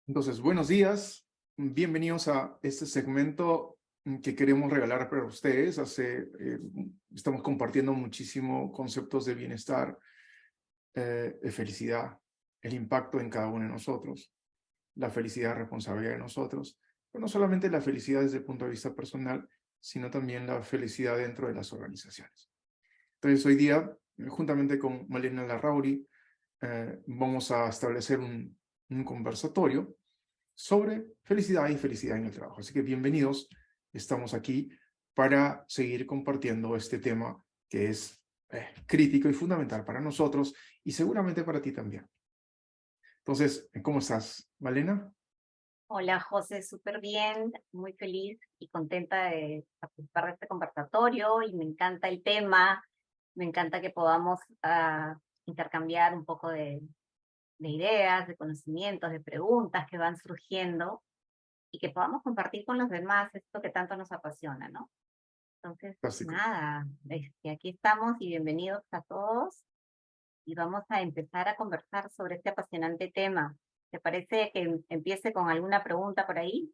Entonces, buenos días, bienvenidos a este segmento que queremos regalar para ustedes. Estamos compartiendo muchísimo conceptos de bienestar, de felicidad, el impacto en cada uno de nosotros, la felicidad, responsabilidad de nosotros, pero no solamente la felicidad desde el punto de vista personal, sino también la felicidad dentro de las organizaciones. Entonces, hoy día, juntamente con Malena Larrauri, vamos a establecer un conversatorio sobre felicidad y felicidad en el trabajo. Así que bienvenidos, estamos aquí para seguir compartiendo este tema que es crítico y fundamental para nosotros y seguramente para ti también. Entonces, ¿cómo estás, Malena? Hola José, súper bien, muy feliz y contenta de participar de este conversatorio y me encanta el tema, me encanta que podamos intercambiar un poco de ideas, de conocimientos, de preguntas que van surgiendo y que podamos compartir con los demás esto que tanto nos apasiona, ¿no? Entonces, Fantástico. nada, aquí estamos y bienvenidos a todos y vamos a empezar a conversar sobre este apasionante tema. ¿Te parece que empiece con alguna pregunta por ahí?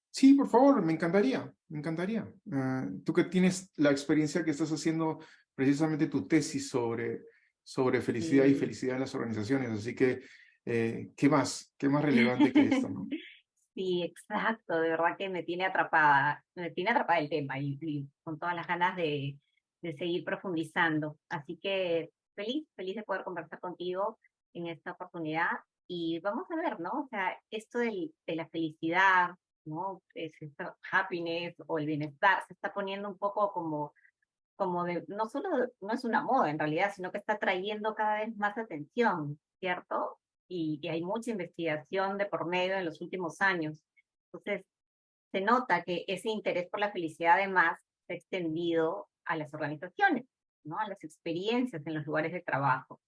Sí, por favor, me encantaría, me encantaría. Tú que tienes la experiencia que estás haciendo precisamente tu tesis sobre felicidad y Sí. felicidad en las organizaciones, así que, ¿qué más? ¿Qué más relevante que esto, no? Sí, exacto, de verdad que me tiene atrapada el tema y con todas las ganas de seguir profundizando. Así que feliz de poder conversar contigo en esta oportunidad y vamos a ver, ¿no? O sea, esto de la felicidad, ¿no? Es esto, happiness o el bienestar se está poniendo un poco como de, no solo, no es una moda en realidad, sino que está trayendo cada vez más atención, ¿cierto? Y hay mucha investigación de por medio en los últimos años. Entonces, se nota que ese interés por la felicidad además se ha extendido a las organizaciones, ¿no? A las experiencias en los lugares de trabajo.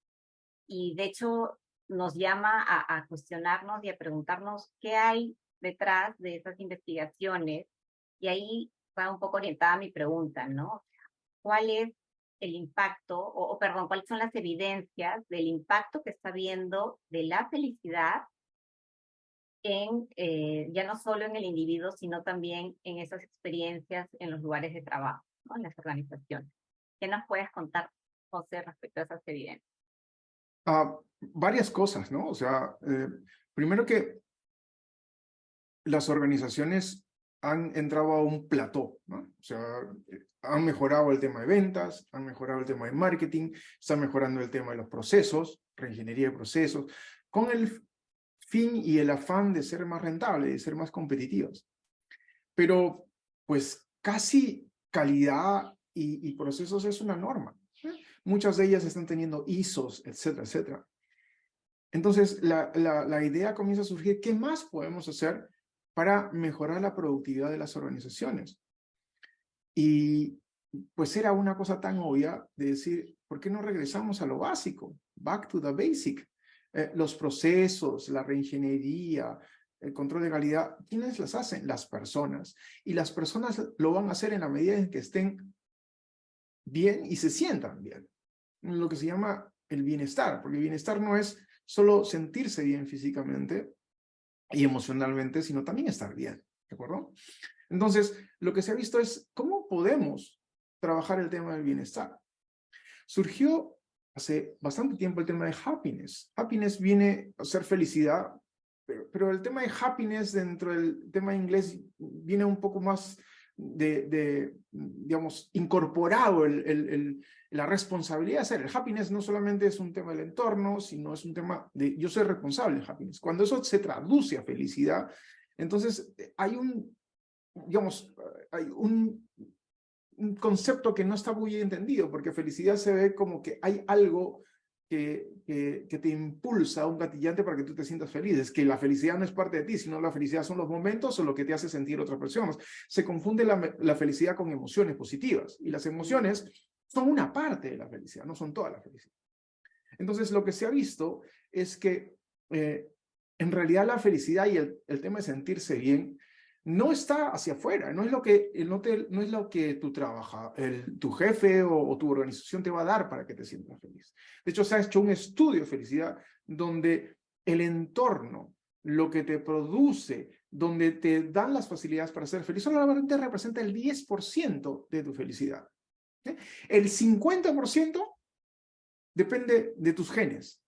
Y de hecho nos llama a cuestionarnos y a preguntarnos qué hay detrás de esas investigaciones. Y ahí va un poco orientada mi pregunta, ¿no? ¿Cuál es el impacto, perdón, cuáles son las evidencias del impacto que está habiendo de la felicidad en, ya no solo en el individuo, sino también en esas experiencias en los lugares de trabajo, ¿no? En las organizaciones? ¿Qué nos puedes contar, José, respecto a esas evidencias? Varias cosas, ¿no? O sea, primero que las organizaciones han entrado a un plató, ¿no? O sea, han mejorado el tema de ventas, han mejorado el tema de marketing, están mejorando el tema de los procesos, reingeniería de procesos, con el fin y el afán de ser más rentable, de ser más competitivos. Pero, pues, casi calidad y procesos es una norma, ¿eh? Muchas de ellas están teniendo ISOs, etcétera, etcétera. Entonces, la idea comienza a surgir, ¿qué más podemos hacer para mejorar la productividad de las organizaciones? Y pues era una cosa tan obvia de decir, ¿por qué no regresamos a lo básico? Back to the basic. Los procesos, la reingeniería, el control de calidad, ¿quiénes las hacen? Las personas. Y las personas lo van a hacer en la medida en que estén bien y se sientan bien. Lo que se llama el bienestar, porque el bienestar no es solo sentirse bien físicamente y emocionalmente, sino también estar bien, ¿de acuerdo? Entonces, lo que se ha visto es cómo podemos trabajar el tema del bienestar. Surgió hace bastante tiempo el tema de happiness. Happiness viene a ser felicidad, pero el tema de happiness dentro del tema inglés viene un poco más digamos, incorporado la responsabilidad de hacer. El happiness no solamente es un tema del entorno, sino es un tema de yo soy responsable de happiness. Cuando eso se traduce a felicidad, entonces hay digamos, hay un concepto que no está muy entendido, porque felicidad se ve como que hay algo que te impulsa, un gatillante para que tú te sientas feliz. Es que la felicidad no es parte de ti, sino la felicidad son los momentos o lo que te hace sentir otras personas. Se confunde la felicidad con emociones positivas, y las emociones son una parte de la felicidad, no son toda la felicidad. Entonces, lo que se ha visto es que en realidad la felicidad y el tema de sentirse bien no está hacia afuera, no es lo que, no es lo que tu jefe o tu organización te va a dar para que te sientas feliz. De hecho, se ha hecho un estudio de felicidad donde el entorno lo que te produce, donde te dan las facilidades para ser feliz, solamente representa el 10% de tu felicidad. ¿Sí? El 50% depende de tus genes.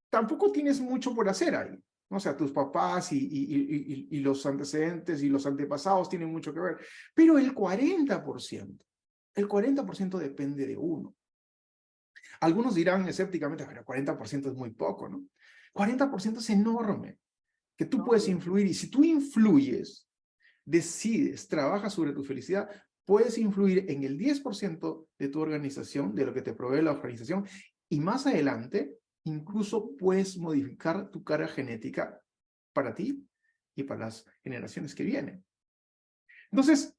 Tampoco tienes mucho por hacer ahí. O sea, tus papás y los antecedentes y los antepasados tienen mucho que ver. Pero el 40% depende de uno. Algunos dirán escépticamente, pero 40% es muy poco, ¿no? 40% es enorme, que tú puedes Obvio. influir. Y si tú influyes, decides, trabajas sobre tu felicidad, puedes influir en el 10% de tu organización, de lo que te provee la organización, y más adelante, incluso puedes modificar tu carga genética para ti y para las generaciones que vienen. Entonces,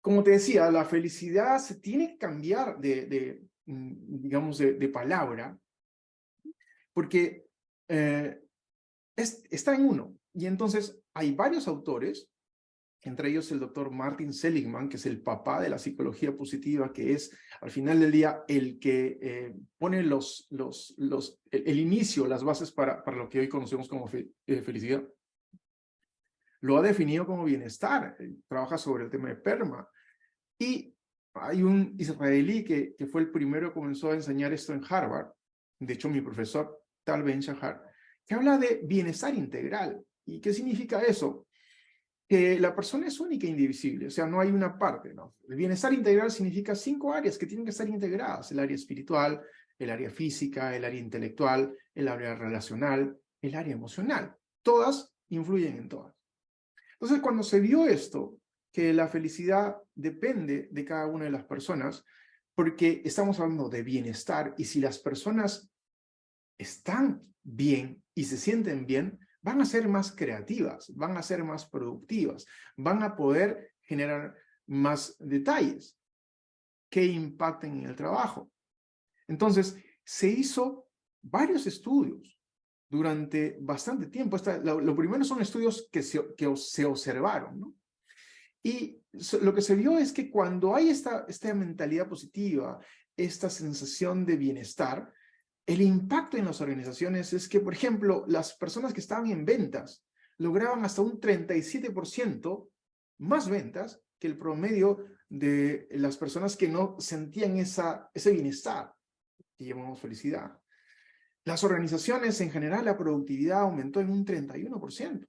como te decía, la felicidad se tiene que cambiar digamos, de palabra, porque está en uno. Y entonces hay varios autores, entre ellos el doctor Martin Seligman, que es el papá de la psicología positiva, que es al final del día el que pone el inicio, las bases para lo que hoy conocemos como felicidad. Lo ha definido como bienestar, trabaja sobre el tema de PERMA. Y hay un israelí que fue el primero que comenzó a enseñar esto en Harvard, de hecho mi profesor Tal Ben Shahar, que habla de bienestar integral. ¿Y qué significa eso? Que la persona es única e indivisible, o sea, no hay una parte, ¿no? El bienestar integral significa 5 áreas que tienen que estar integradas: el área espiritual, el área física, el área intelectual, el área relacional, el área emocional. Todas influyen en todas. Entonces, cuando se vio esto, que la felicidad depende de cada una de las personas, porque estamos hablando de bienestar, y si las personas están bien y se sienten bien, van a ser más creativas, van a ser más productivas, van a poder generar más detalles que impacten en el trabajo. Entonces, se hizo varios estudios durante bastante tiempo. Lo primero son estudios que se observaron, ¿no? Y lo que se vio es que cuando hay esta mentalidad positiva, esta sensación de bienestar, el impacto en las organizaciones es que, por ejemplo, las personas que estaban en ventas lograban hasta un 37% más ventas que el promedio de las personas que no sentían ese bienestar que llamamos felicidad. Las organizaciones en general, la productividad aumentó en un 31%.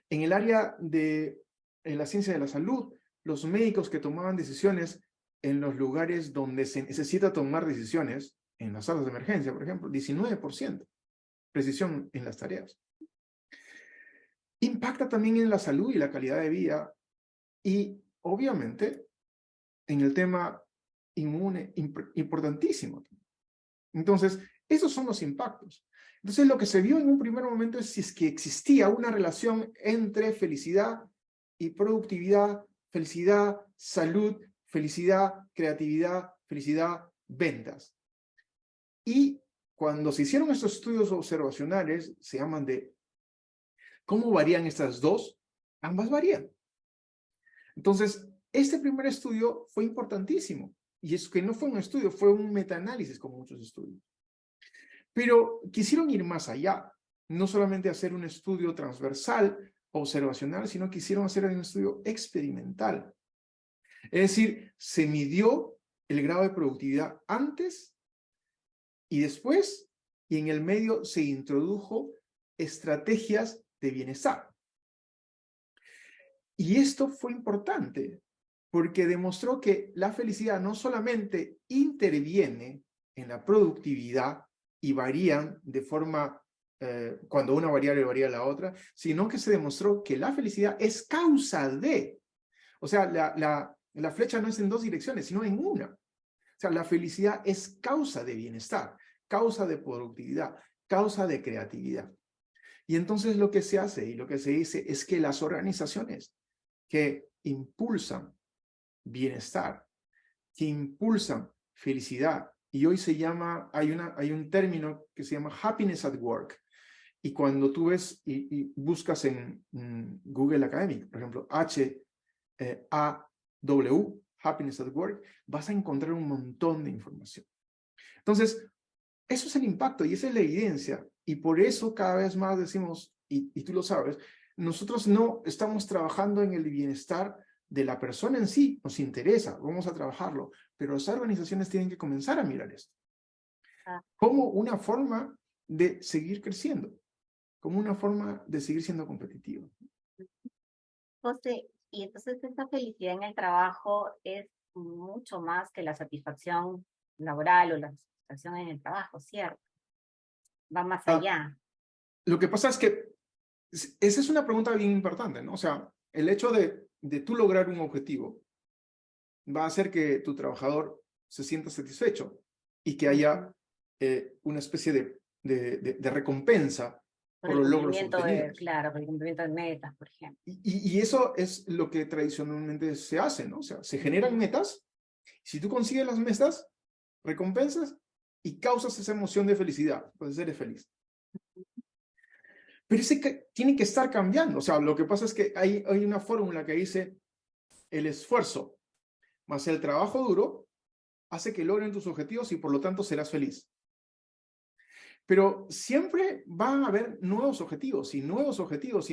En el área en la ciencia de la salud, los médicos que tomaban decisiones en los lugares donde se necesita tomar decisiones, en las salas de emergencia, por ejemplo, 19% precisión en las tareas. Impacta también en la salud y la calidad de vida, y obviamente en el tema inmune, importantísimo. Entonces, esos son los impactos. Entonces, lo que se vio en un primer momento es si es que existía una relación entre felicidad y productividad, felicidad, salud, felicidad, creatividad, felicidad, ventas. Y cuando se hicieron estos estudios observacionales, se llaman de cómo varían estas dos, ambas varían. Entonces, este primer estudio fue importantísimo. Y es que no fue un estudio, fue un metaanálisis, como muchos estudios. Pero quisieron ir más allá, no solamente hacer un estudio transversal, observacional, sino quisieron hacer un estudio experimental. Es decir, se midió el grado de productividad antes y después, y en el medio se introdujo estrategias de bienestar. Y esto fue importante porque demostró que la felicidad no solamente interviene en la productividad y varían de forma, cuando una variable varía a la otra, sino que se demostró que la felicidad es causa de, o sea, la flecha no es en dos direcciones, sino en una. O sea, la felicidad es causa de bienestar, causa de productividad, causa de creatividad. Y entonces lo que se hace y lo que se dice es que las organizaciones que impulsan bienestar, que impulsan felicidad, y hoy se llama, hay un término que se llama happiness at work, y cuando tú ves y buscas en Google Academic, por ejemplo, HAW, happiness at work, vas a encontrar un montón de información. Entonces, eso es el impacto y esa es la evidencia Y por eso cada vez más decimos, y tú lo sabes, nosotros no estamos trabajando en el bienestar de la persona en sí, nos interesa, vamos a trabajarlo, pero las organizaciones tienen que comenzar a mirar esto Ah, como una forma de seguir creciendo, como una forma de seguir siendo competitivo. José, y entonces esa felicidad en el trabajo es mucho más que la satisfacción laboral o la satisfacción en el trabajo, ¿cierto? Va más Ah, allá. lo que pasa es que esa es una pregunta bien importante, ¿no? O sea, el hecho de tú lograr un objetivo va a hacer que tu trabajador se sienta satisfecho y que haya una especie de recompensa Por por el los logros cumplimiento de, obtenidos. claro, por el cumplimiento de metas, por ejemplo. Y eso es lo que tradicionalmente se hace, ¿no? O sea, se generan metas. Si tú consigues las metas, recompensas y causas esa emoción de felicidad, pues eres feliz. Pero ese tiene que estar cambiando. O sea, lo que pasa es que hay una fórmula que dice el esfuerzo más el trabajo duro hace que logren tus objetivos y por lo tanto serás feliz. Pero siempre van a haber nuevos objetivos y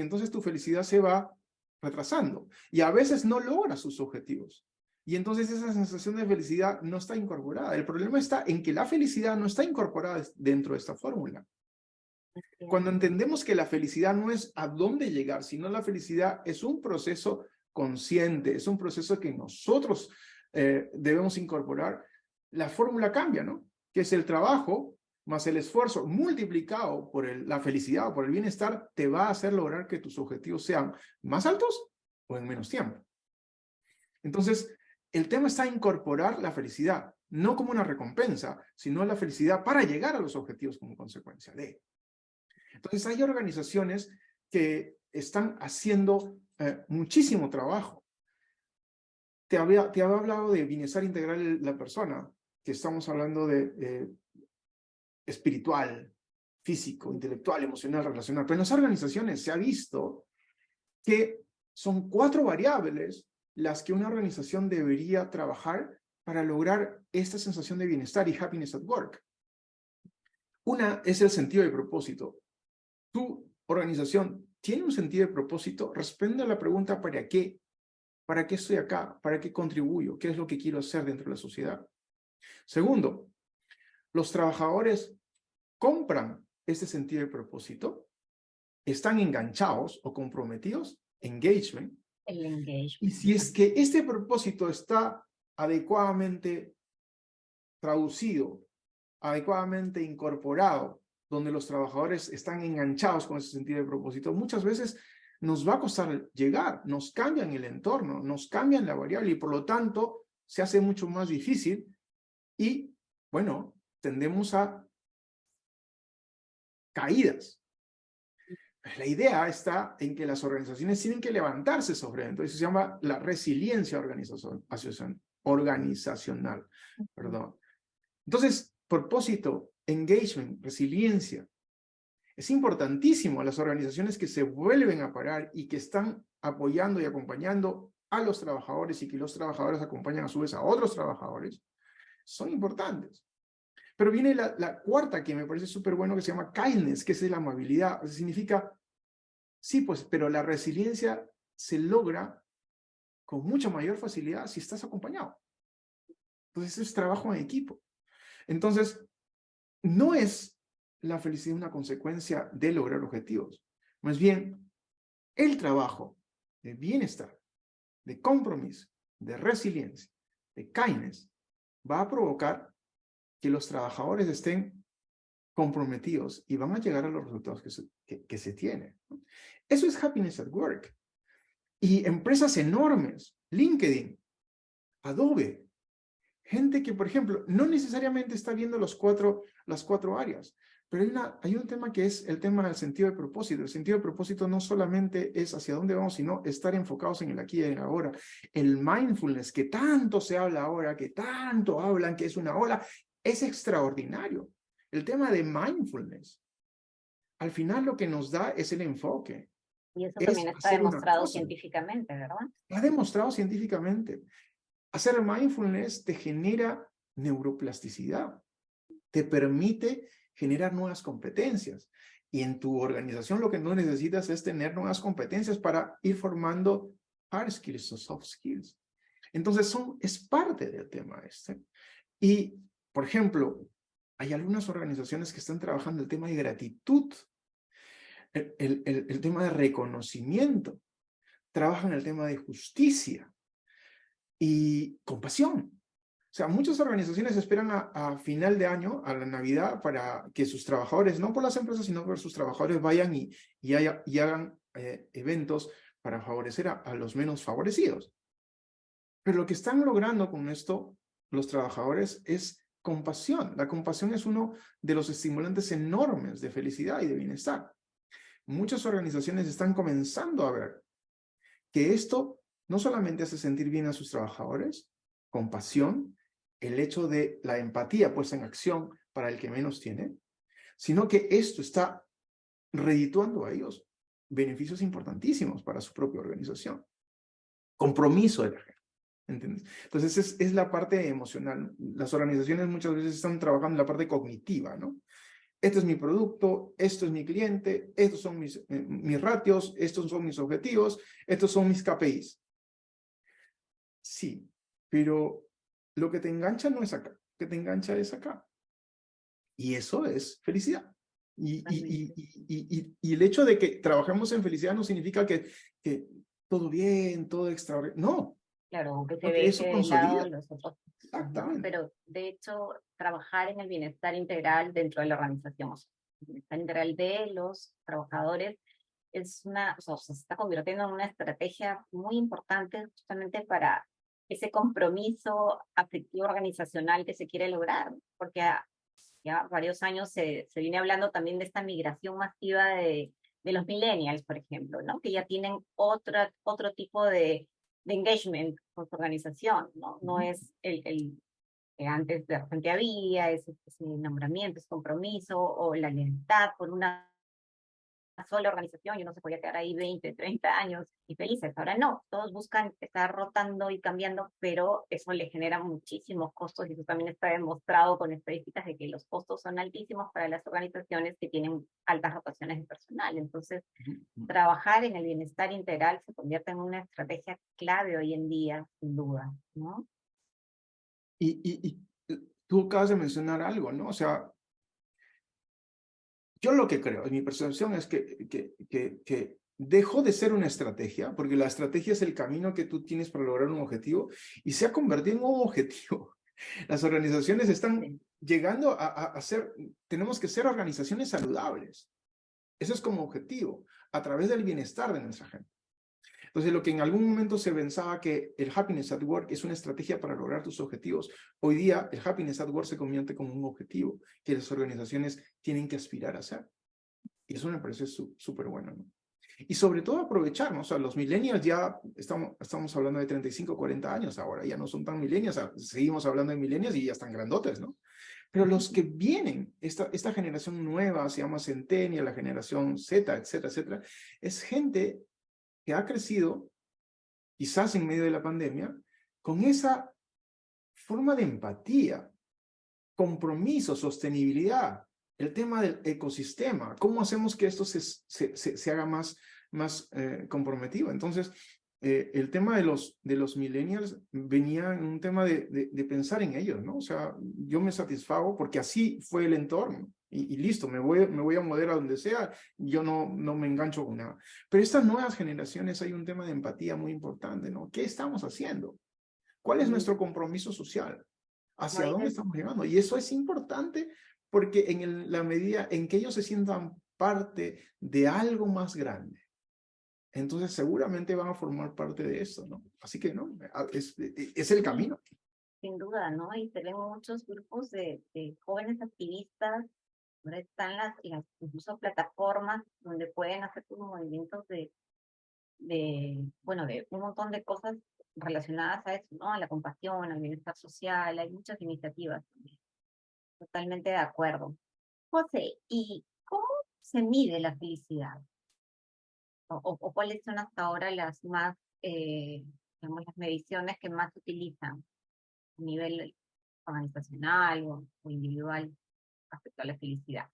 entonces tu felicidad se va retrasando y a veces no logras sus objetivos. Y entonces esa sensación de felicidad no está incorporada. El problema está en que la felicidad no está incorporada dentro de esta fórmula. Cuando entendemos que la felicidad no es a dónde llegar, sino la felicidad es un proceso consciente, es un proceso que nosotros debemos incorporar, la fórmula cambia, ¿no? Que es el trabajo más el esfuerzo multiplicado por la felicidad o por el bienestar, te va a hacer lograr que tus objetivos sean más altos o en menos tiempo. Entonces, el tema está en incorporar la felicidad, no como una recompensa, sino la felicidad para llegar a los objetivos como consecuencia de. Entonces, hay organizaciones que están haciendo muchísimo trabajo. Te había hablado de bienestar integral de la persona, que estamos hablando de espiritual, físico, intelectual, emocional, relacional. Pero en las organizaciones se ha visto que son 4 variables las que una organización debería trabajar para lograr esta sensación de bienestar y happiness at work. Una es el sentido de propósito. Tu organización tiene un sentido de propósito, responde a la pregunta ¿para qué? ¿Para qué estoy acá? ¿Para qué contribuyo? ¿Qué es lo que quiero hacer dentro de la sociedad? Segundo, los trabajadores compran ese sentido de propósito, están enganchados o comprometidos, engagement, El y engagement. si es que este propósito está adecuadamente traducido, adecuadamente incorporado, donde los trabajadores están enganchados con ese sentido de propósito, muchas veces nos va a costar llegar, nos cambian el entorno, nos cambian la variable y por lo tanto se hace mucho más difícil y, bueno, tendemos a caídas. La idea está en que las organizaciones tienen que levantarse sobre esto. Eso se llama la resiliencia organizacional. Perdón. Entonces, propósito, engagement, resiliencia. Es importantísimo las organizaciones que se vuelven a parar y que están apoyando y acompañando a los trabajadores y que los trabajadores acompañan a su vez a otros trabajadores. Son importantes. Pero viene la cuarta que me parece súper bueno que se llama kindness, que es la amabilidad. Significa, sí, pues, pero la resiliencia se logra con mucha mayor facilidad si estás acompañado. Entonces, es trabajo en equipo. Entonces, no es la felicidad una consecuencia de lograr objetivos. Más bien, el trabajo de bienestar, de compromiso, de resiliencia, de kindness, va a provocar que los trabajadores estén comprometidos y van a llegar a los resultados que se tienen. Eso es happiness at work. Y empresas enormes, LinkedIn, Adobe, gente que, por ejemplo, no necesariamente está viendo las cuatro áreas, pero hay un tema que es el tema del sentido de propósito. El sentido de propósito no solamente es hacia dónde vamos, sino estar enfocados en el aquí y en el ahora. El mindfulness, que tanto se habla ahora, que tanto hablan que es una ola, es extraordinario. El tema de mindfulness, al final lo que nos da es el enfoque, Y eso es también está hacer una demostrado cosa. científicamente, ¿verdad? Ha demostrado científicamente. Hacer mindfulness te genera neuroplasticidad, te permite generar nuevas competencias. Y en tu organización lo que no necesitas es tener nuevas competencias para ir formando hard skills o soft skills. Entonces es parte del tema este. Y, por ejemplo, hay algunas organizaciones que están trabajando el tema de gratitud, el tema de reconocimiento, trabajan el tema de justicia y compasión. O sea, muchas organizaciones esperan a final de año, a la Navidad, para que sus trabajadores, no por las empresas, sino por sus trabajadores, vayan y hagan eventos para favorecer a los menos favorecidos. Pero lo que están logrando con esto los trabajadores es compasión. La compasión es uno de los estimulantes enormes de felicidad y de bienestar. Muchas organizaciones están comenzando a ver que esto no solamente hace sentir bien a sus trabajadores, compasión, el hecho de la empatía puesta en acción para el que menos tiene, sino que esto está redituando a ellos beneficios importantísimos para su propia organización. Compromiso de la gente. ¿Entiendes? Entonces es la parte emocional. Las organizaciones muchas veces están trabajando en la parte cognitiva, ¿no? Este es mi producto, esto es mi cliente, estos son mis ratios, estos son mis objetivos, estos son mis KPIs. Sí, pero lo que te engancha no es acá, lo que te engancha es acá. Y eso es felicidad. Y el hecho de que trabajemos en felicidad no significa que todo bien, todo extraordinario. No, Claro, que se porque deje eso de lado consolida. los otros, ¿no? Exactamente. Pero de hecho, trabajar en el bienestar integral dentro de la organización, o sea, el bienestar integral de los trabajadores es una, o sea, se está convirtiendo en una estrategia muy importante justamente para ese compromiso afectivo organizacional que se quiere lograr, porque ya varios años se viene hablando también de esta migración masiva de los millennials, por ejemplo, ¿no? Que ya tienen otro tipo de engagement con su organización, ¿no? No es el que antes de repente había, ese enamoramiento, ese compromiso o la lealtad por una sola organización y uno se podía quedar ahí 20, 30 años y felices. Ahora no, todos buscan estar rotando y cambiando, pero eso le genera muchísimos costos y eso también está demostrado con estadísticas de que los costos son altísimos para las organizaciones que tienen altas rotaciones de personal. Entonces, trabajar en el bienestar integral se convierte en una estrategia clave hoy en día, sin duda, ¿no? Y tú acabas de mencionar algo, ¿no? O sea, yo lo que creo, mi percepción es que dejó de ser una estrategia, porque la estrategia es el camino que tú tienes para lograr un objetivo, y se ha convertido en un objetivo. Las organizaciones están llegando a ser, tenemos que ser organizaciones saludables. Eso es como objetivo, a través del bienestar de nuestra gente. Entonces, lo que en algún momento se pensaba que el happiness at work es una estrategia para lograr tus objetivos, hoy día el happiness at work se convierte como un objetivo que las organizaciones tienen que aspirar a hacer. Y eso me parece súper bueno, ¿no? Y sobre todo aprovechar, ¿no? O sea, los millennials ya estamos hablando de 35, 40 años ahora, ya no son tan millennials, seguimos hablando de millennials y ya están grandotes, ¿no? Pero los que vienen, esta generación nueva, se llama Centennial, la generación Z, etcétera, etcétera, es gente que ha crecido, quizás en medio de la pandemia, con esa forma de empatía, compromiso, sostenibilidad, el tema del ecosistema, cómo hacemos que esto se haga más comprometido. Entonces, el tema de los millennials venía en un tema de pensar en ellos, ¿no? O sea, yo me satisfago porque así fue el entorno. Y listo, me voy a mover a donde sea, yo no me engancho con nada. Pero estas nuevas generaciones hay un tema de empatía muy importante, ¿no? ¿Qué estamos haciendo? ¿Cuál es nuestro compromiso social? Como ¿Hacia dónde dices, estamos llegando? Y eso es importante porque en la medida en que ellos se sientan parte de algo más grande, entonces seguramente van a formar parte de eso, ¿no? Así que, ¿no? Es el sí, camino. sin duda, ¿no? Y se ven muchos grupos de jóvenes activistas. Ahora están las incluso plataformas donde pueden hacer sus movimientos bueno, de un montón de cosas relacionadas a eso, ¿no? A la compasión, al bienestar social, hay muchas iniciativas también. Totalmente de acuerdo. José, ¿y cómo se mide la felicidad? O cuáles son hasta ahora las más, digamos, las mediciones que más se utilizan a nivel organizacional o individual? respecto a la felicidad.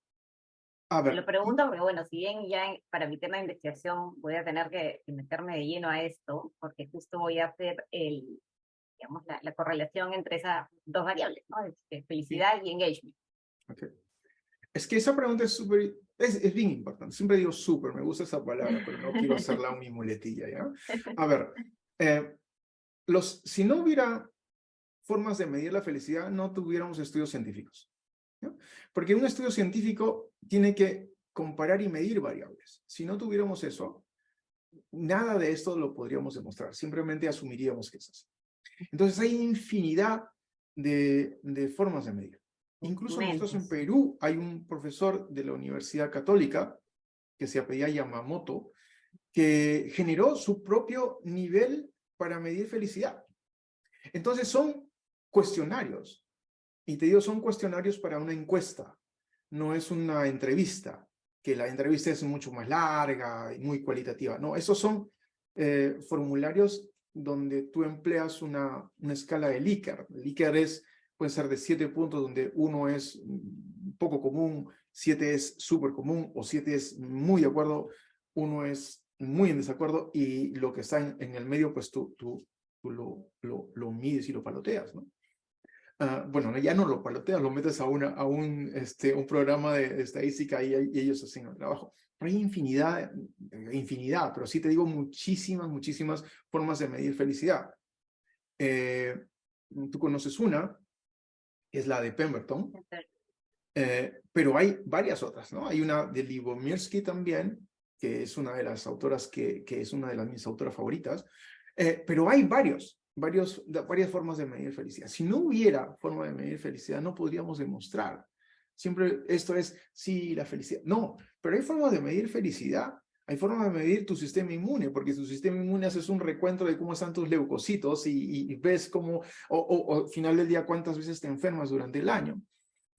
A Te lo ver, pregunto porque, bueno, si bien ya para mi tema de investigación voy a tener que meterme de lleno a esto, porque justo voy a hacer digamos, la correlación entre esas dos variables, ¿no? sí, Felicidad y engagement. okay. Es que esa pregunta es súper, es bien importante. Siempre digo súper, me gusta esa palabra, pero no quiero hacerla mi muletilla, ¿ya? A ver, eh, si no hubiera formas de medir la felicidad, no tuviéramos estudios científicos, ¿no? Porque un estudio científico tiene que comparar y medir variables. Si no tuviéramos eso, nada de esto lo podríamos demostrar. Simplemente asumiríamos que es así. Entonces hay infinidad de formas de medir. Incluso nosotros en Instrumentos. Perú hay un profesor de la Universidad Católica que se apellida Yamamoto, que generó su propio nivel para medir felicidad. Entonces son cuestionarios, y te digo, son cuestionarios para una encuesta, no es una entrevista, que la entrevista es mucho más larga y muy cualitativa. No, esos son formularios donde tú empleas una escala de Likert. Likert puede ser de 7 puntos, donde 1 es poco común, 7 es súper común, o 7 es muy de acuerdo, 1 es muy en desacuerdo, y lo que está en el medio, pues tú lo mides y lo paloteas, ¿no? Bueno, ya no lo paloteas, lo metes a un programa de estadística y ellos hacen el trabajo. Pero hay infinidad, pero sí te digo muchísimas formas de medir felicidad. Tú conoces una, que es la de Pemberton, pero hay varias otras, ¿no? Hay una de Libomirsky también, que es una de las autoras que es una de mis autoras favoritas, pero hay varias formas de medir felicidad. Si no hubiera forma de medir felicidad, no podríamos demostrar. Siempre esto es, sí, la felicidad. No, pero hay formas de medir felicidad. Hay formas de medir tu sistema inmune, porque tu sistema inmune haces un recuento de cómo están tus leucocitos y ves cómo, o al final del día, cuántas veces te enfermas durante el año.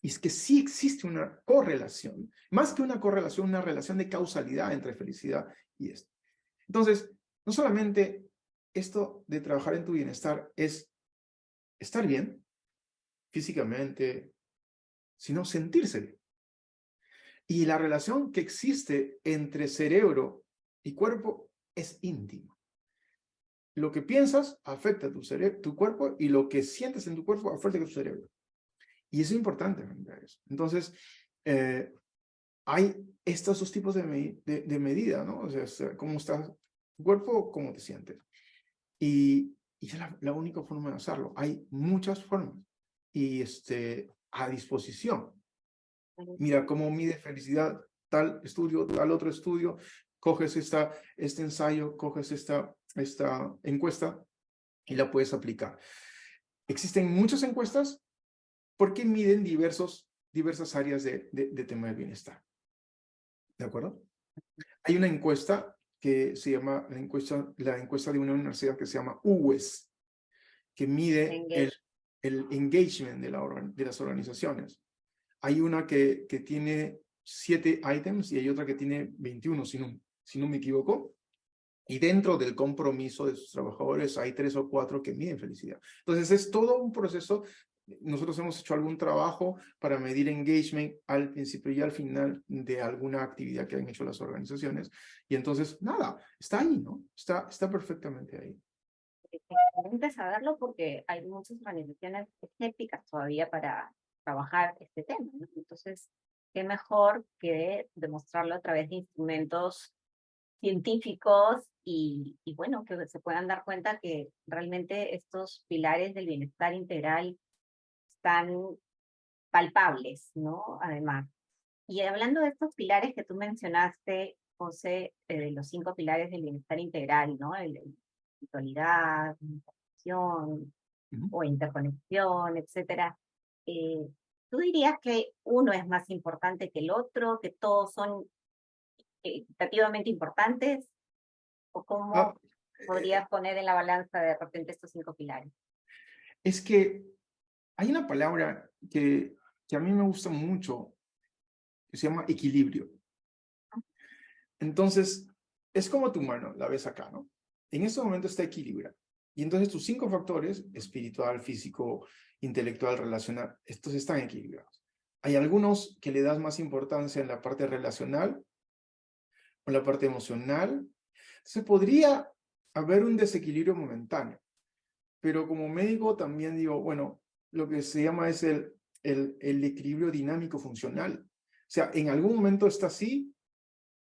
Y es que sí existe una correlación, más que una correlación, una relación de causalidad entre felicidad y esto. Entonces, no solamente esto de trabajar en tu bienestar es estar bien físicamente, sino sentirse bien. Y la relación que existe entre cerebro y cuerpo es íntima. Lo que piensas afecta a tu cuerpo, y lo que sientes en tu cuerpo afecta a tu cerebro. Y es importante entender eso. Entonces, hay estos dos tipos de medida, ¿no? O sea, cómo está tu cuerpo, cómo te sientes. Y es la única forma de hacerlo. Hay muchas formas y a disposición. Mira cómo mide felicidad tal estudio, tal otro estudio. Coges este ensayo, coges esta encuesta y la puedes aplicar. Existen muchas encuestas porque miden diversas áreas de tema del bienestar. ¿De acuerdo? Hay una encuesta que se llama la encuesta de una universidad que se llama UWES, que mide el engagement de las organizaciones. Hay una que tiene 7 ítems y hay otra que tiene 21, si no me equivoco. Y dentro del compromiso de sus trabajadores hay 3 o 4 que miden felicidad. Entonces es todo un proceso. Nosotros hemos hecho algún trabajo para medir engagement al principio y al final de alguna actividad que han hecho las organizaciones. Y entonces, nada, está ahí, ¿no? Está perfectamente ahí. Es excelente saberlo porque hay muchas organizaciones escépticas todavía para trabajar este tema, ¿no? Entonces, qué mejor que demostrarlo a través de instrumentos científicos y bueno, que se puedan dar cuenta que realmente estos pilares del bienestar integral están palpables, ¿no? Además. Y hablando de estos pilares que tú mencionaste, José, de los 5 pilares del bienestar integral, ¿no? Espiritualidad, interacción o interconexión, etcétera. Eh, ¿Tú dirías que uno es más importante que el otro, que todos son equitativamente importantes? ¿O Ah, cómo podrías poner en la balanza de repente estos 5 pilares? es que hay una palabra que a mí me gusta mucho, que se llama equilibrio. Entonces, es como tu mano, la ves acá, ¿no? En este momento está equilibrada. Y entonces tus 5 factores, espiritual, físico, intelectual, relacional, estos están equilibrados. Hay algunos que le das más importancia en la parte relacional o en la parte emocional. Se podría haber un desequilibrio momentáneo, pero como médico también digo, bueno, lo que se llama es el equilibrio dinámico funcional. O sea, en algún momento está así,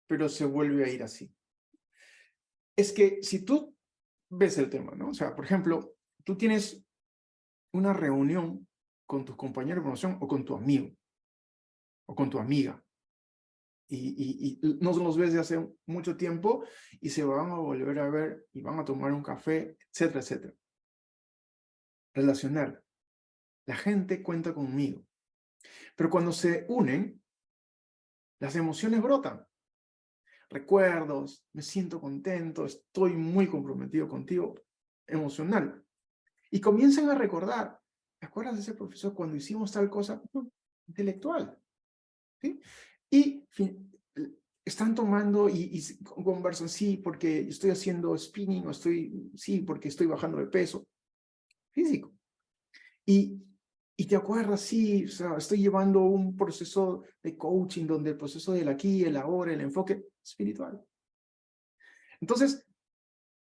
pero se vuelve a ir así. Es que si tú ves el tema, ¿no? O sea, por ejemplo, tú tienes una reunión con tus compañeros de promoción o con tu amigo o con tu amiga y no los ves de hace mucho tiempo y se van a volver a ver y van a tomar un café, etcétera, etcétera. Relacional. La gente cuenta conmigo. Pero cuando se unen, las emociones brotan. Recuerdos, me siento contento, estoy muy comprometido contigo, emocional. Y comienzan a recordar, ¿te acuerdas de ese profesor cuando hicimos tal cosa? Intelectual. ¿Sí? Y están tomando y conversan, sí, porque estoy haciendo spinning, o sí, porque estoy bajando de peso. Físico. Y te acuerdas, sí, o sea, estoy llevando un proceso de coaching donde el proceso del aquí, el ahora, el enfoque espiritual. Entonces,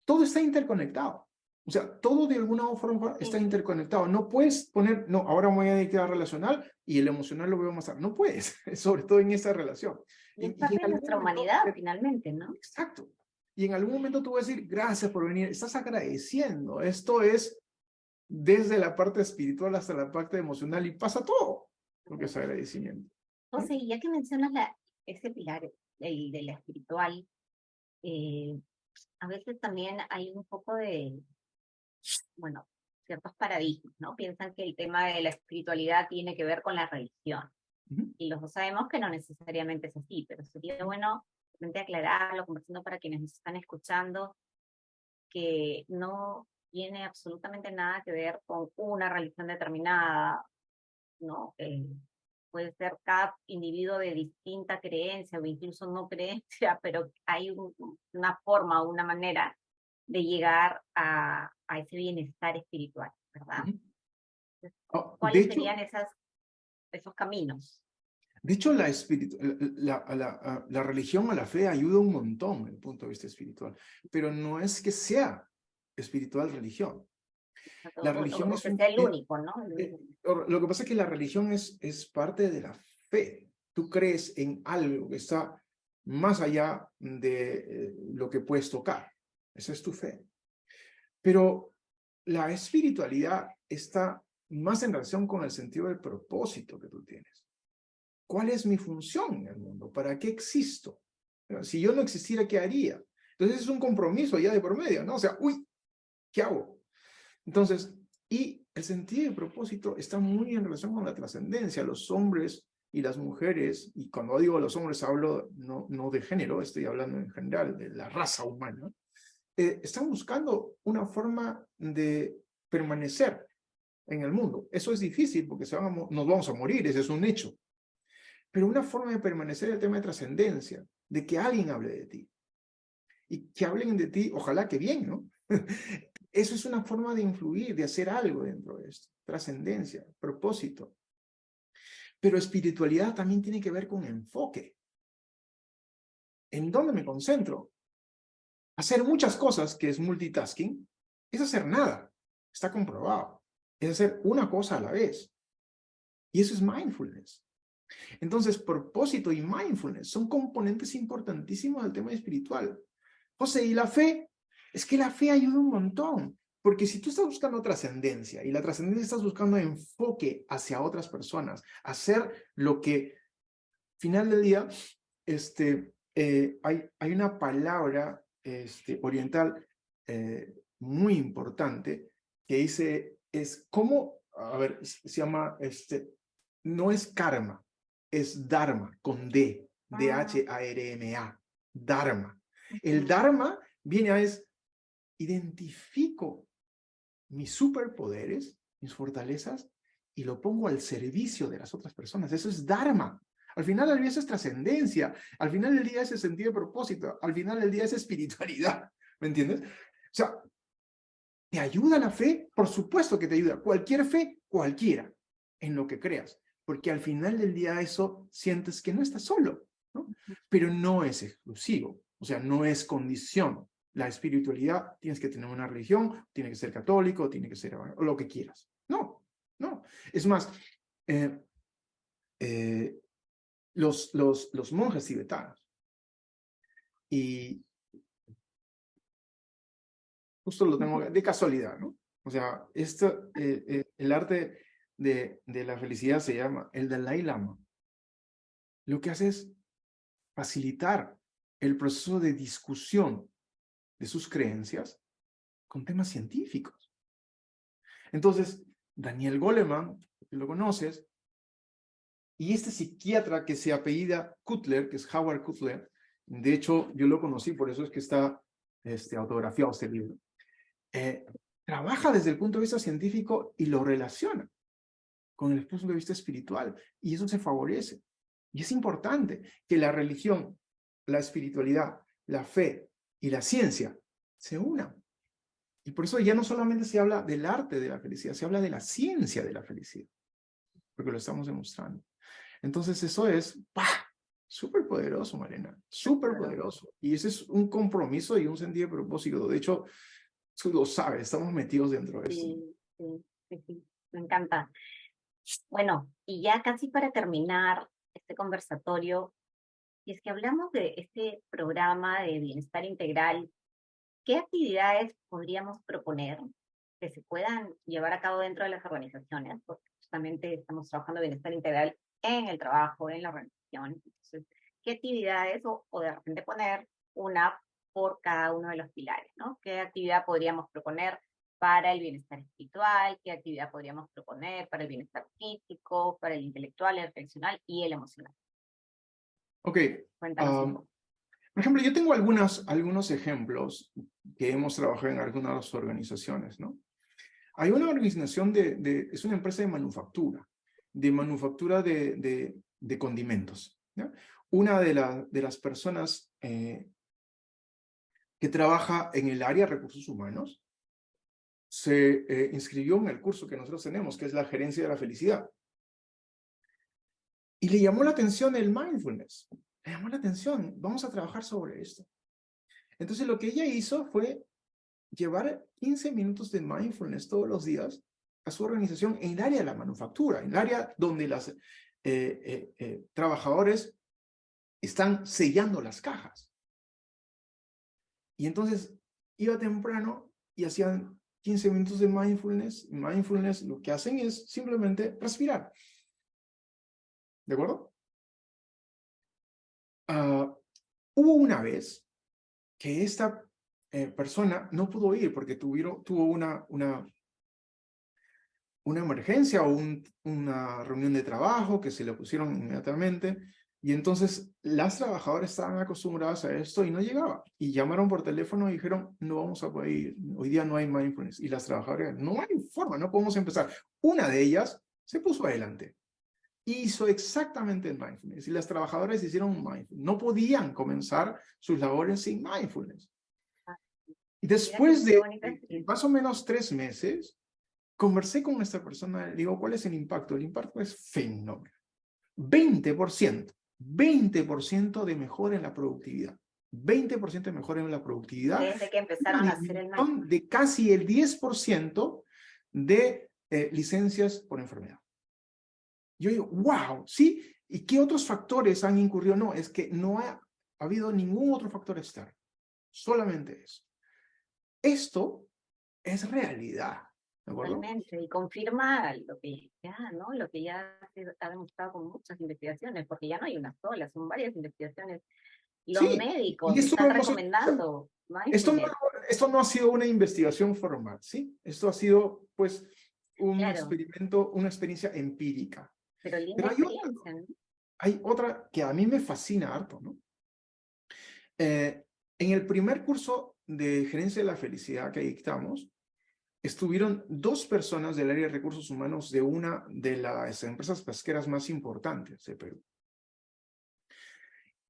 todo está interconectado. O sea, todo de alguna forma está interconectado. No puedes poner, no, ahora me voy a dedicar a relacional y el emocional lo veo más tarde. No puedes, sobre todo en esa relación. Y es parte de nuestra humanidad, finalmente, ¿no? Exacto. Y en algún momento tú vas a decir, gracias por venir, estás agradeciendo. Esto es desde la parte espiritual hasta la parte emocional y pasa todo, porque es agradecimiento. José, ya que mencionas ese pilar de la espiritual, a veces también hay un poco de, bueno, ciertos paradigmas, ¿no? Piensan que el tema de la espiritualidad tiene que ver con la religión. Y los dos sabemos que no necesariamente es así, pero sería bueno de repente aclararlo, conversando para quienes nos están escuchando, que no tiene absolutamente nada que ver con una religión determinada, ¿no? Puede ser cada individuo de distinta creencia o incluso no creencia, pero hay una forma o una manera de llegar a ese bienestar espiritual, ¿verdad? De ¿Cuáles hecho, serían esos caminos? de hecho la religión o la fe ayuda un montón desde el punto de vista espiritual, pero no es que sea espiritual religión. La religión O es que sea el único, ¿no? lo que pasa es que la religión es parte de la fe. Tú crees en algo que está más allá de lo que puedes tocar. Esa es tu fe. Pero la espiritualidad está más en relación con el sentido del propósito que tú tienes. ¿Cuál es mi función en el mundo? ¿Para qué existo? Si yo no existiera, ¿qué haría? Entonces es un compromiso ya de por medio, ¿no? O sea, uy, ¿qué hago? Entonces, y el sentido de propósito está muy en relación con la trascendencia. Los hombres y las mujeres, y cuando digo los hombres hablo no de género, estoy hablando en general de la raza humana, están buscando una forma de permanecer en el mundo. Eso es difícil porque nos vamos a morir, ese es un hecho. Pero una forma de permanecer es el tema de trascendencia, de que alguien hable de ti. Y que hablen de ti, ojalá que bien, ¿no? Eso es una forma de influir, de hacer algo dentro de esto. Trascendencia, propósito. Pero espiritualidad también tiene que ver con enfoque. ¿En dónde me concentro? Hacer muchas cosas, que es multitasking, es hacer nada. Está comprobado. Es hacer una cosa a la vez. Y eso es mindfulness. Entonces, propósito y mindfulness son componentes importantísimos del tema espiritual. José, ¿y la fe? Es que la fe ayuda un montón. Porque si tú estás buscando trascendencia y la trascendencia estás buscando enfoque hacia otras personas, hacer lo que, final del día, hay una palabra oriental muy importante que dice, es como, a ver, se llama, no es karma, es dharma, con D, D-H-A-R-M-A, dharma. El dharma viene a identifico mis superpoderes, mis fortalezas, y lo pongo al servicio de las otras personas. Eso es dharma. Al final del día eso es trascendencia. Al final del día ese sentido de propósito. Al final del día es espiritualidad. ¿Me entiendes? O sea, ¿te ayuda la fe? Por supuesto que te ayuda. Cualquier fe, cualquiera, en lo que creas. porque al final del día eso sientes que no estás solo, ¿no? Pero no es exclusivo, o sea, no es condición. La espiritualidad, tienes que tener una religión, tiene que ser católico, tiene que ser o lo que quieras. No, no. Es más, eh, los monjes tibetanos, y justo lo tengo de casualidad, ¿no? O sea, el arte de la felicidad se llama el Dalai Lama. Lo que hace es facilitar el proceso de discusión de sus creencias con temas científicos. Entonces, Daniel Goleman, que lo conoces, y este psiquiatra que se apellida Cutler, que es Howard Cutler, de hecho, yo lo conocí, por eso es que está autografiado este libro, trabaja desde el punto de vista científico y lo relaciona con el punto de vista espiritual, y eso se favorece. Y es importante que la religión, la espiritualidad, la fe y la ciencia se unan. Y por eso ya no solamente se habla del arte de la felicidad, se habla de la ciencia de la felicidad, porque lo estamos demostrando. Entonces eso es súper poderoso, Malena, súper poderoso. Y ese es un compromiso y un sentido de propósito. De hecho, tú lo sabes, estamos metidos dentro de esto. Sí, me encanta. Bueno, y ya casi para terminar este conversatorio, y es que hablamos de este programa de bienestar integral, ¿qué actividades podríamos proponer que se puedan llevar a cabo dentro de las organizaciones? Porque justamente estamos trabajando bienestar integral en el trabajo, en la organización. Entonces, ¿qué actividades o de repente poner una por cada uno de los pilares, ¿no? ¿Qué actividad podríamos proponer para el bienestar espiritual? ¿Qué actividad podríamos proponer para el bienestar físico, para el intelectual, el reflexional y el emocional? Ok. Cuéntanos un poco. Por ejemplo, yo tengo algunos ejemplos que hemos trabajado en algunas organizaciones, ¿no? Hay una organización es una empresa de manufactura de condimentos, ¿no? Una de las personas que trabaja en el área de recursos humanos se inscribió en el curso que nosotros tenemos, que es la gerencia de la felicidad. Y le llamó la atención el mindfulness. Le llamó la atención, vamos a trabajar sobre esto. Entonces lo que ella hizo fue llevar 15 minutos de mindfulness todos los días a su organización en el área de la manufactura, en el área donde los trabajadores están sellando las cajas. Y entonces iba temprano y hacían 15 minutos de mindfulness. Mindfulness lo que hacen es simplemente respirar. ¿De acuerdo? Hubo una vez que esta persona no pudo ir porque tuvo una emergencia o una reunión de trabajo que se le pusieron inmediatamente, y entonces las trabajadoras estaban acostumbradas a esto y no llegaba. Y llamaron por teléfono y dijeron, no vamos a poder ir, hoy día no hay mindfulness. Y las trabajadoras, no hay forma, no podemos empezar. Una de ellas se puso adelante. Hizo exactamente el mindfulness y las trabajadoras hicieron mindfulness. No podían comenzar sus labores sin mindfulness. Y después de más o menos 3 meses, conversé con esta persona, le digo, ¿cuál es el impacto? El impacto es fenomenal. 20% de mejora en la productividad. 20% de mejora en la productividad. Desde que empezaron a hacer el mindfulness. De casi el 10% de licencias por enfermedad. Yo digo, wow, ¿sí? ¿Y qué otros factores han incurrido? No, es que no ha habido ningún otro factor externo. Solamente eso. Esto es realidad. Totalmente, y confirma lo que ya, ¿no? Lo que ya se ha demostrado con muchas investigaciones, porque ya no hay una sola, son varias investigaciones. Los Sí, médicos y esto están recomendando mindfulness. esto no ha sido una investigación formal, ¿sí? Esto ha sido, pues, un Claro, experimento, una experiencia empírica. pero linda Pero experiencia, ¿no? hay otra que a mí me fascina harto, ¿no? En el primer curso de gerencia de la felicidad que dictamos, estuvieron 2 personas del área de recursos humanos de una de las empresas pesqueras más importantes de Perú.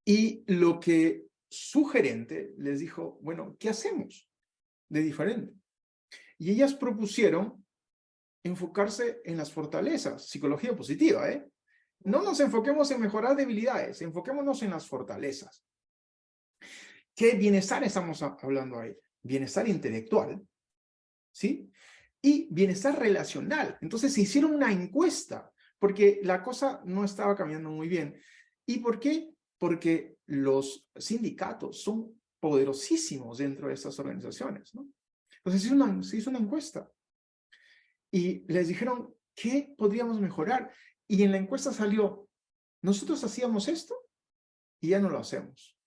Y lo que su gerente les dijo, bueno, ¿qué hacemos de diferente? Y ellas propusieron enfocarse en las fortalezas, psicología positiva, no nos enfoquemos en mejorar debilidades, enfoquémonos en las fortalezas. ¿Qué bienestar estamos hablando ahí? Bienestar intelectual, ¿sí? Y bienestar relacional. Entonces se hicieron una encuesta, porque la cosa no estaba caminando muy bien. ¿Y por qué? Porque los sindicatos son poderosísimos dentro de estas organizaciones, ¿no? Entonces se hizo una encuesta y les dijeron, ¿qué podríamos mejorar? Y en la encuesta salió, nosotros hacíamos esto y ya no lo hacemos.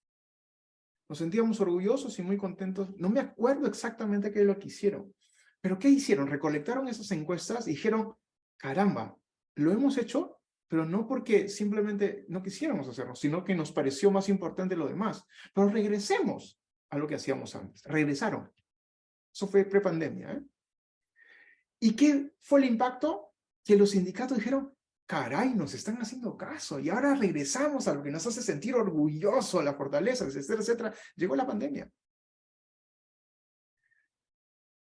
Nos sentíamos orgullosos y muy contentos. No me acuerdo exactamente qué es lo que hicieron, pero ¿qué hicieron? Recolectaron esas encuestas y dijeron, caramba, lo hemos hecho, pero no porque simplemente no quisiéramos hacerlo, sino que nos pareció más importante lo demás. Pero regresemos a lo que hacíamos antes. Regresaron. Eso fue prepandemia, ¿eh? ¿Y qué fue el impacto? Que los sindicatos dijeron, caray, nos están haciendo caso y ahora regresamos a lo que nos hace sentir orgullosos, la fortaleza, etcétera, etcétera. Llegó la pandemia.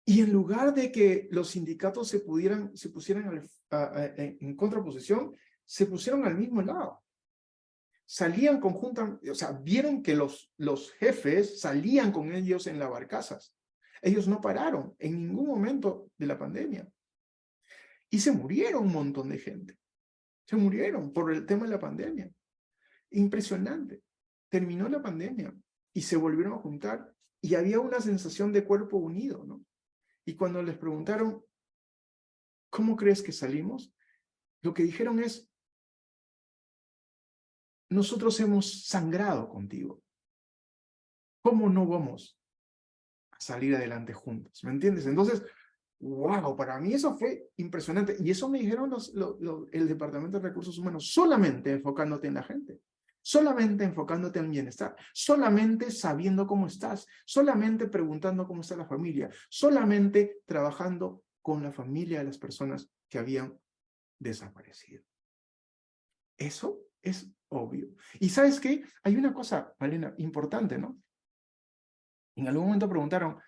Y en lugar de que los sindicatos se pusieran en contraposición, se pusieron al mismo lado. Salían conjuntamente, o sea, vieron que los jefes salían con ellos en las barcazas. Ellos no pararon en ningún momento de la pandemia. Y se murieron un montón de gente. Se murieron por el tema de la pandemia. Impresionante. Terminó la pandemia y se volvieron a juntar y había una sensación de cuerpo unido, ¿no? Y cuando les preguntaron, ¿cómo crees que salimos? Lo que dijeron es, nosotros hemos sangrado contigo. ¿Cómo no vamos a salir adelante juntos? ¿Me entiendes? Entonces, wow, para mí eso fue impresionante. Y eso me dijeron el Departamento de Recursos Humanos, solamente enfocándote en la gente, solamente enfocándote en el bienestar, solamente sabiendo cómo estás, solamente preguntando cómo está la familia, solamente trabajando con la familia de las personas que habían desaparecido. Eso es obvio. Y ¿sabes qué? Hay una cosa, Malena, importante, ¿no? En algún momento preguntaron,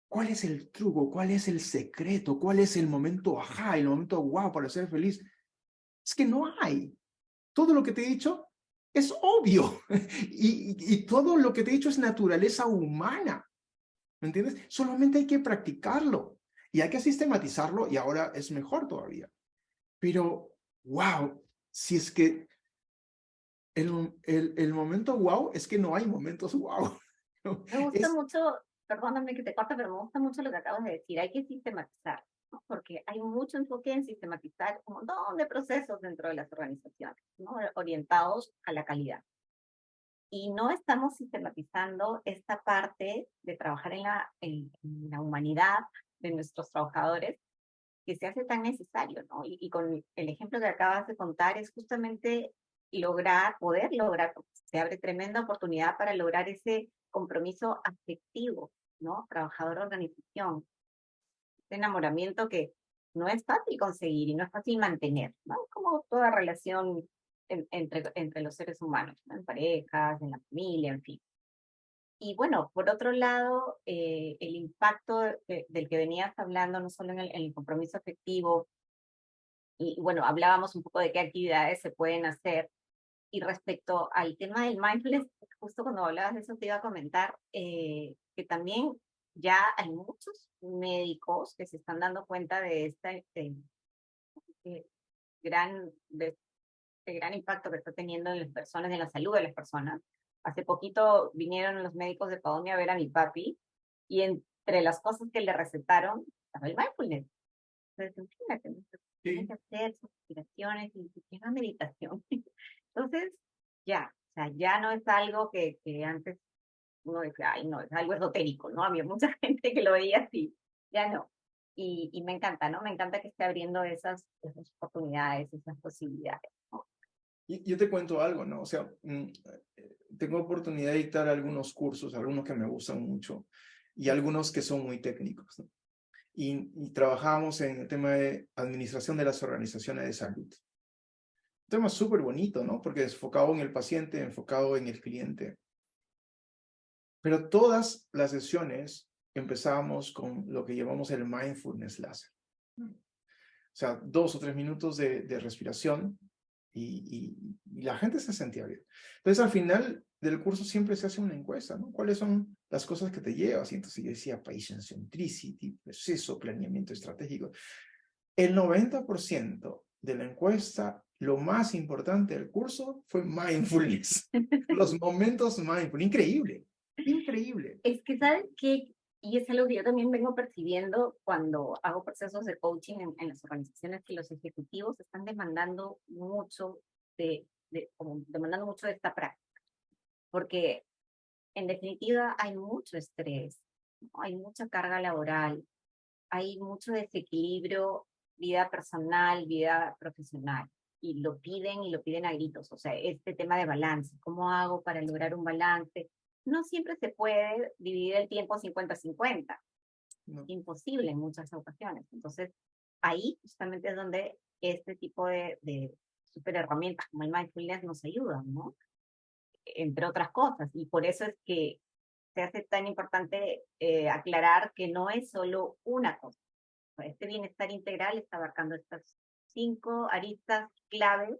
¿cuál es el truco? ¿Cuál es el secreto? ¿Cuál es el momento ajá, el momento wow para ser feliz? Es que no hay. Todo lo que te he dicho es obvio. Y todo lo que te he dicho es naturaleza humana. ¿Me entiendes? Solamente hay que practicarlo. Y hay que sistematizarlo y ahora es mejor todavía. Pero, wow, si es que el momento wow es que no hay momentos wow. Me gusta Es, mucho, perdóname que te corte, pero me gusta mucho lo que acabas de decir. Hay que sistematizar, ¿no? Porque hay mucho enfoque en sistematizar un montón de procesos dentro de las organizaciones, ¿no? Orientados a la calidad. Y no estamos sistematizando esta parte de trabajar en la humanidad de nuestros trabajadores que se hace tan necesario, ¿no? Y con el ejemplo que acabas de contar es justamente poder lograr, se abre tremenda oportunidad para lograr ese compromiso afectivo, ¿no? Trabajador-organización, ese enamoramiento que no es fácil conseguir y no es fácil mantener, ¿no? Como toda relación entre los seres humanos, ¿no? En parejas, en la familia, en fin. Y bueno, por otro lado, el impacto del que venías hablando, no solo en el compromiso afectivo, y bueno, hablábamos un poco de qué actividades se pueden hacer. Y respecto al tema del mindfulness, justo cuando hablabas de eso te iba a comentar que también ya hay muchos médicos que se están dando cuenta de este de este gran impacto que está teniendo en las personas, en la salud de las personas. Hace poquito vinieron los médicos de Paonia a ver a mi papi y entre las cosas que le recetaron estaba el mindfulness. Entonces, imagínate, ¿no? Tienen sí. que hacer sus respiraciones y una meditación. Entonces, ya, o sea, ya no es algo que antes uno decía, ay, no, es algo esotérico, ¿no? Había mucha gente que lo veía así, ya no. Y me encanta, ¿no? Me encanta que esté abriendo esas oportunidades, esas posibilidades, ¿no? Yo te cuento algo, ¿no? O sea, tengo oportunidad de dictar algunos cursos, algunos que me gustan mucho y algunos que son muy técnicos, ¿no? Y trabajamos en el tema de administración de las organizaciones de salud. Un tema súper bonito, ¿no? Porque es enfocado en el paciente, enfocado en el cliente. Pero todas las sesiones empezábamos con lo que llamamos el mindfulness láser. O sea, 2 o 3 minutos de respiración y la gente se sentía bien. Entonces, al final del curso siempre se hace una encuesta, ¿no? ¿Cuáles son las cosas que te llevas? Y entonces yo decía, patient centricity, proceso, planeamiento estratégico. El 90% de la encuesta, lo más importante del curso fue mindfulness. Los momentos mindful. Increíble, increíble. Es que, ¿sabes qué? Y es algo que yo también vengo percibiendo cuando hago procesos de coaching en las organizaciones, que los ejecutivos están demandando mucho como demandando mucho de esta práctica, porque en definitiva hay mucho estrés, ¿no? Hay mucha carga laboral, hay mucho desequilibrio, vida personal, vida profesional, y lo piden a gritos. O sea, este tema de balance, ¿cómo hago para lograr un balance? No siempre se puede dividir el tiempo 50-50, No. imposible en muchas ocasiones. Entonces, ahí justamente es donde este tipo de super herramientas como el mindfulness nos ayudan, ¿no? Entre otras cosas, y por eso es que se hace tan importante aclarar que no es solo una cosa. Este bienestar integral está abarcando estas 5 aristas claves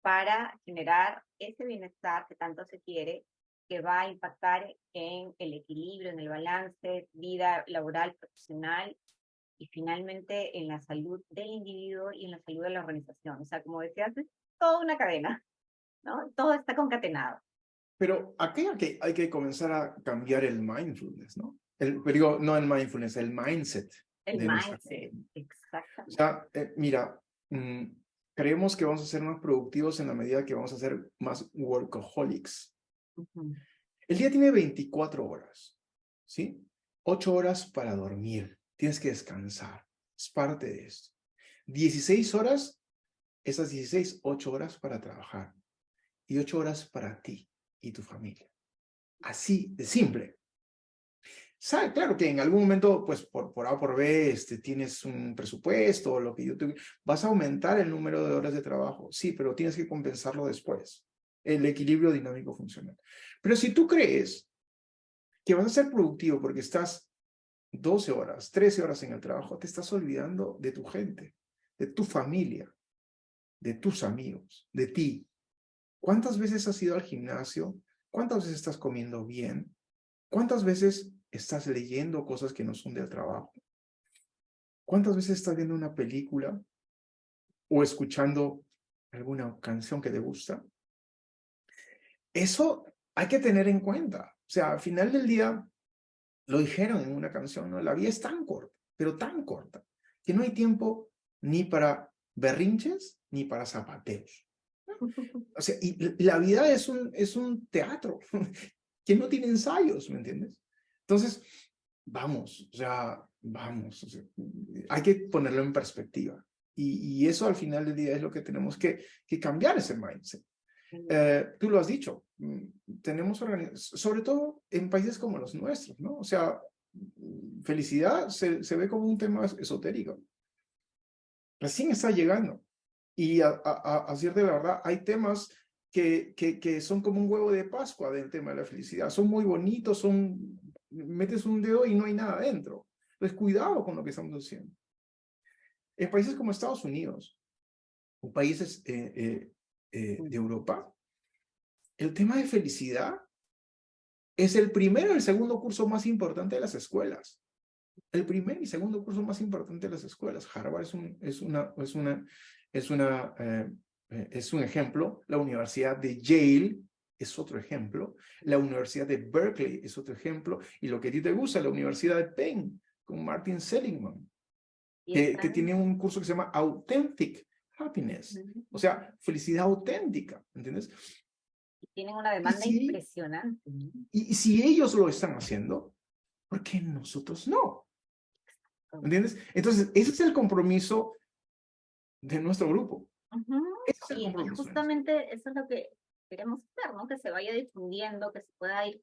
para generar ese bienestar que tanto se quiere, que va a impactar en el equilibrio, en el balance, vida laboral, profesional y finalmente en la salud del individuo y en la salud de la organización. O sea, como decías, es toda una cadena, ¿no? Todo está concatenado. Pero aquí hay que comenzar a cambiar el mindfulness, ¿no? Pero digo, no el mindfulness, el mindset El de nuestra mindset, gente. O exactamente. sea, mira, creemos que vamos a ser más productivos en la medida que vamos a ser más workaholics. Uh-huh. El día tiene 24 horas, ¿sí? 8 horas para dormir. Tienes que descansar. Es parte de esto. 16 horas, esas 16, 8 horas para trabajar. Y 8 horas para ti y tu familia. Así de simple. ¿Sabe? Claro que en algún momento, pues por A o por B, tienes un presupuesto o lo que yo te... Vas a aumentar el número de horas de trabajo. Sí, pero tienes que compensarlo después. El equilibrio dinámico funcional. Pero si tú crees que vas a ser productivo porque estás 12 horas, 13 horas en el trabajo, te estás olvidando de tu gente, de tu familia, de tus amigos, de ti. ¿Cuántas veces has ido al gimnasio? ¿Cuántas veces estás comiendo bien? ¿Cuántas veces estás leyendo cosas que no son del trabajo? ¿Cuántas veces estás viendo una película o escuchando alguna canción que te gusta? Eso hay que tener en cuenta. O sea, al final del día, lo dijeron en una canción, ¿no? La vida es tan corta, pero tan corta, que no hay tiempo ni para berrinches ni para zapateos. O sea, y la vida es un teatro que no tiene ensayos, ¿me entiendes? Entonces, vamos, o sea, vamos, o sea, hay que ponerlo en perspectiva. Y eso al final del día es lo que tenemos que cambiar ese mindset. Tú lo has dicho, tenemos sobre todo en países como los nuestros, ¿no? O sea, felicidad se ve como un tema esotérico. Recién está llegando. Y a decir de la verdad, hay temas que son como un huevo de Pascua del tema de la felicidad. Son muy bonitos, metes un dedo y no hay nada dentro. Entonces, cuidado con lo que estamos haciendo. En países como Estados Unidos o países de Europa, el tema de felicidad es el primero y el segundo curso más importante de las escuelas. El primer y segundo curso más importante de las escuelas. Harvard es un ejemplo. La Universidad de Yale es otro ejemplo. La Universidad de Berkeley es otro ejemplo. Y lo que a ti te gusta, la Universidad de Penn, con Martin Seligman, que tiene un curso que se llama Authentic Happiness. O sea, felicidad auténtica, ¿entiendes? Tienen una Y demanda si, impresionante, ¿no? y si ellos lo están haciendo, ¿por qué nosotros no? ¿Entiendes? Entonces, ese es el compromiso de nuestro grupo. Ujú. Ese es el Y compromiso de nuestro justamente eso es lo que queremos hacer, ¿no? Que se vaya difundiendo, que se pueda ir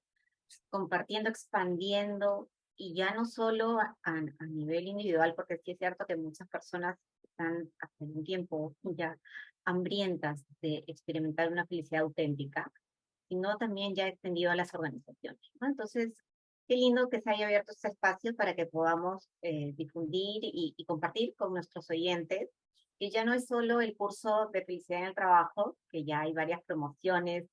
compartiendo, expandiendo, y ya no solo a nivel individual, porque sí es cierto que muchas personas están hace un tiempo ya hambrientas de experimentar una felicidad auténtica, sino también ya extendido a las organizaciones, ¿no? Entonces, qué lindo que se haya abierto este espacio para que podamos difundir y compartir con nuestros oyentes que ya no es solo el curso de felicidad en el trabajo, que ya hay varias promociones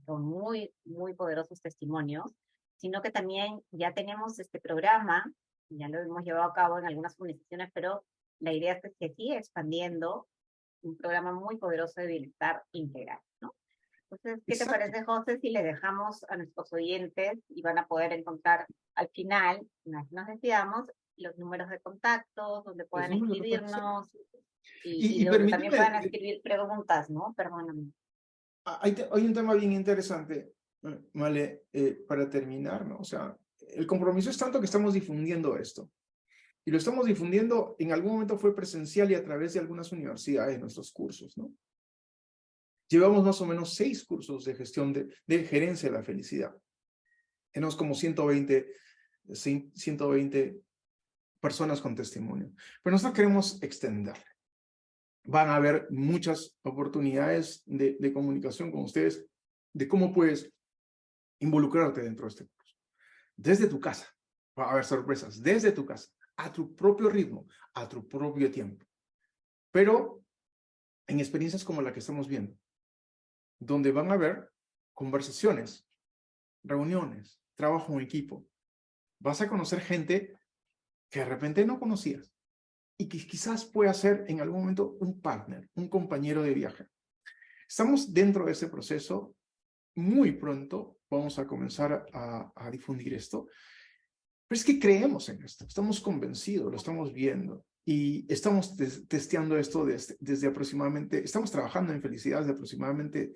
con muy poderosos testimonios, sino que también ya tenemos este programa, ya lo hemos llevado a cabo en algunas organizaciones, pero la idea es que sigue expandiendo un programa muy poderoso de bienestar integral, ¿no? Entonces, ¿qué te Exacto. parece, José, si le dejamos a nuestros oyentes y van a poder encontrar al final, una vez nos despidamos, los números de contacto, donde Los puedan números de contacto, sí. escribirnos Y y donde también permíteme, puedan escribir preguntas, ¿no? Perdóname. hay un tema bien interesante, Male, para terminar, ¿no? O sea, el compromiso es tanto que estamos difundiendo esto. Y lo estamos difundiendo, en algún momento fue presencial y a través de algunas universidades, nuestros cursos, ¿no? Llevamos más o menos 6 cursos de gestión de gerencia de la felicidad. Tenemos como 120 personas con testimonio. Pero nosotros queremos extender. Van a haber muchas oportunidades de comunicación con ustedes, de cómo puedes involucrarte dentro de este curso. Desde tu casa, va a haber sorpresas, desde tu casa, a tu propio ritmo, a tu propio tiempo. Pero en experiencias como la que estamos viendo, donde van a haber conversaciones, reuniones, trabajo en equipo. Vas a conocer gente que de repente no conocías y que quizás pueda ser en algún momento un partner, un compañero de viaje. Estamos dentro de ese proceso. Muy pronto vamos a comenzar a difundir esto. Pero es que creemos en esto, estamos convencidos, lo estamos viendo y estamos testeando esto desde aproximadamente, estamos trabajando en felicidad desde aproximadamente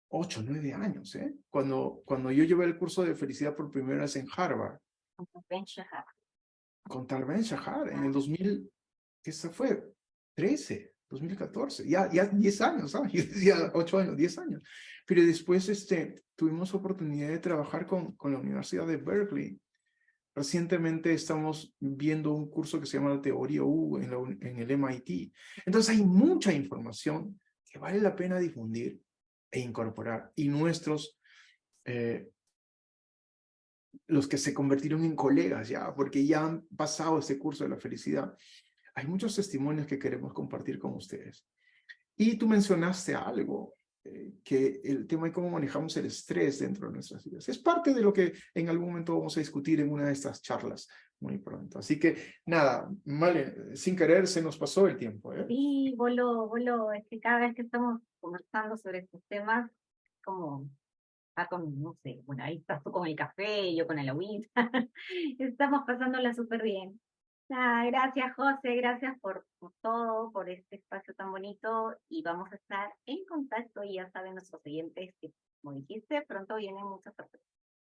8, 9 años, ¿eh? Cuando yo llevé el curso de felicidad por primera vez en Harvard, Ben Shahar. con Tal Ben Shahar, en el 2000, ¿qué se fue? 13, 2014, ya 10 años, ¿sabes? Yo decía 8 años, 10 años. Pero después tuvimos oportunidad de trabajar con la Universidad de Berkeley. Recientemente estamos viendo un curso que se llama Teoría U en el MIT. Entonces hay mucha información que vale la pena difundir e incorporar. Y eh, los que se convirtieron en colegas ya, porque ya han pasado este curso de la felicidad, hay muchos testimonios que queremos compartir con ustedes. Y tú mencionaste algo, que el tema de cómo manejamos el estrés dentro de nuestras vidas. Es parte de lo que en algún momento vamos a discutir en una de estas charlas muy pronto. Así que nada, vale, sin querer se nos pasó el tiempo, ¿eh? Sí, Bolo, es que cada vez que estamos conversando sobre estos temas, como con, no sé, bueno, ahí estás tú con el café, yo con el agüita. Estamos pasándola súper bien. Nada, gracias, José, gracias por todo, por este espacio tan bonito y vamos a estar en contacto y ya saben nuestros oyentes que, como dijiste, pronto vienen muchas sorpresas.